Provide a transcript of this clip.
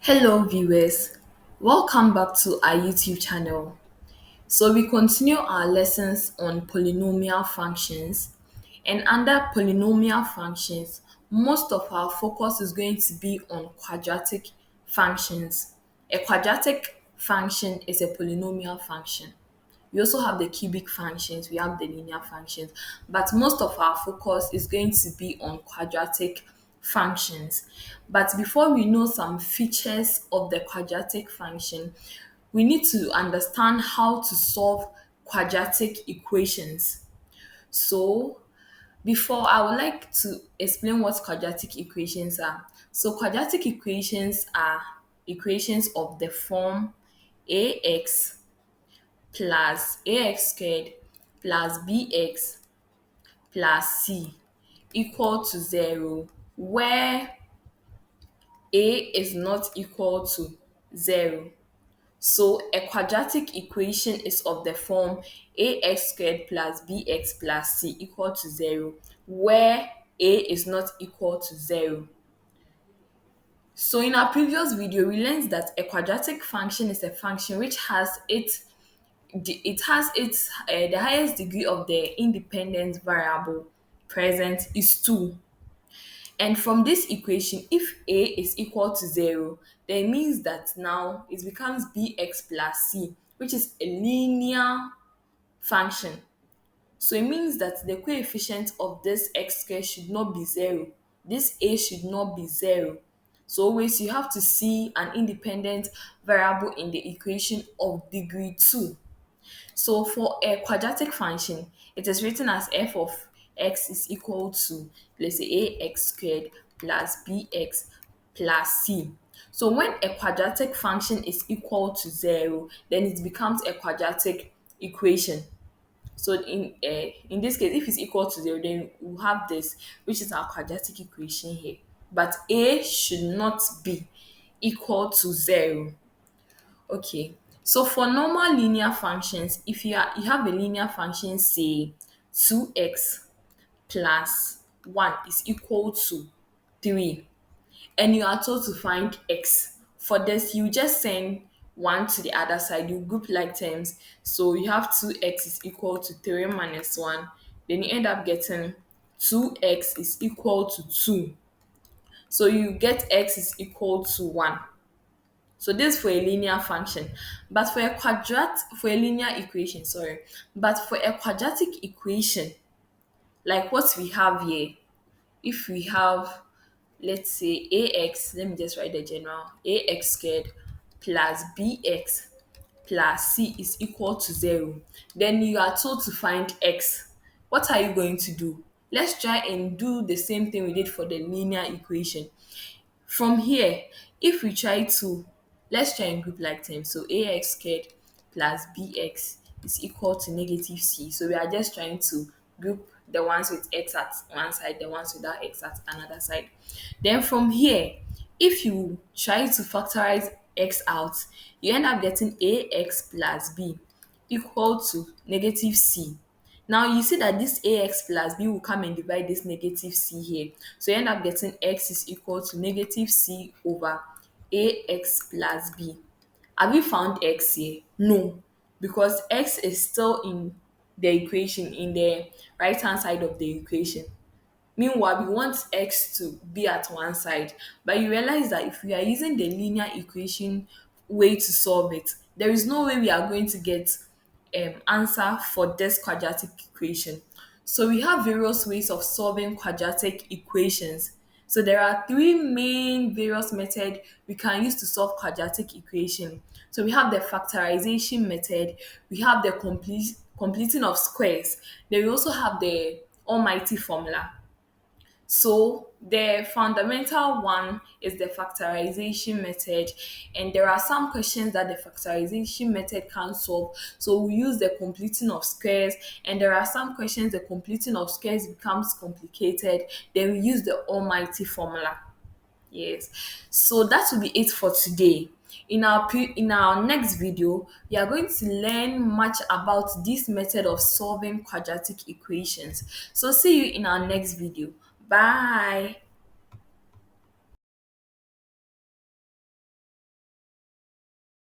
Hello, viewers. Welcome back to our YouTube channel. So, we continue our lessons on polynomial functions, and under polynomial functions, most of our focus is going to be on quadratic functions. A quadratic function is a polynomial function. We also have the cubic functions, we have the linear functions, but most of our focus is going to be on quadratic functions. But before we know some features of the quadratic function, we need to understand how to solve quadratic equations. So, before I would like to explain what quadratic equations are. So, quadratic equations are equations of the form ax plus ax squared plus bx plus c equal to 0, where a is not equal to 0. So a quadratic equation is of the form ax squared plus bx plus c equal to 0, where a is not equal to 0. So in our previous video, we learned that a quadratic function is a function which has its the highest degree of the independent variable present is 2. And from this equation, if a is equal to 0, then it means that now it becomes bx plus c, which is a linear function. So it means that the coefficient of this x squared should not be 0. This a should not be 0. So always you have to see an independent variable in the equation of degree 2. So for a quadratic function, it is written as f of x is equal to, let's say, ax squared plus bx plus c. So when a quadratic function is equal to 0, then it becomes a quadratic equation. So in this case, if it's equal to 0, then we have this, which is our quadratic equation here. But a should not be equal to 0. Okay, so for normal linear functions, if you have a linear function, say 2x plus 1 is equal to 3, and you are told to find x. For this, you just send 1 to the other side, you group like terms. So you have 2x is equal to 3 minus 1, then you end up getting 2x is equal to 2. So you get x is equal to 1. So this for a linear function, but for a linear equation, sorry. But for a quadratic equation, like what we have here, if we have, let's say, ax, let me just write the general, ax squared plus bx plus c is equal to 0, then you are told to find x. What are you going to do? Let's try and do the same thing we did for the linear equation. From here, if we try to, let's try and group like terms. So ax squared plus bx is equal to negative c. So we are just trying to group the ones with x at one side, the ones without x at another side. Then from here, if you try to factorize x out, you end up getting ax plus b equal to negative c. Now you see that this ax plus b will come and divide this negative c here. So you end up getting x is equal to negative c over ax plus b. Have you found x here? No, because x is still in the equation, in the right hand side of the equation. Meanwhile, we want x to be at one side, but you realize that if we are using the linear equation way to solve it, there is no way we are going to get answer for this quadratic equation. So we have various ways of solving quadratic equations. So there are three main various methods we can use to solve quadratic equation. So we have the factorization method, we have the completing of squares, then we also have the almighty formula. So the fundamental one is the factorization method, and there are some questions that the factorization method can solve. So we use the completing of squares, and there are some questions the completing of squares becomes complicated. Then we use the almighty formula. Yes. So that will be it for today. In our next video, we are going to learn much about this method of solving quadratic equations. So see you in our next video. Bye.